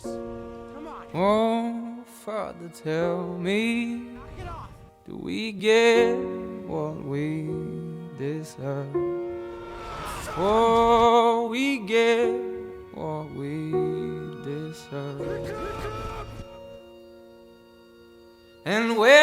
Oh, Father, tell me, do we get what we deserve? Oh, we get what we deserve. And where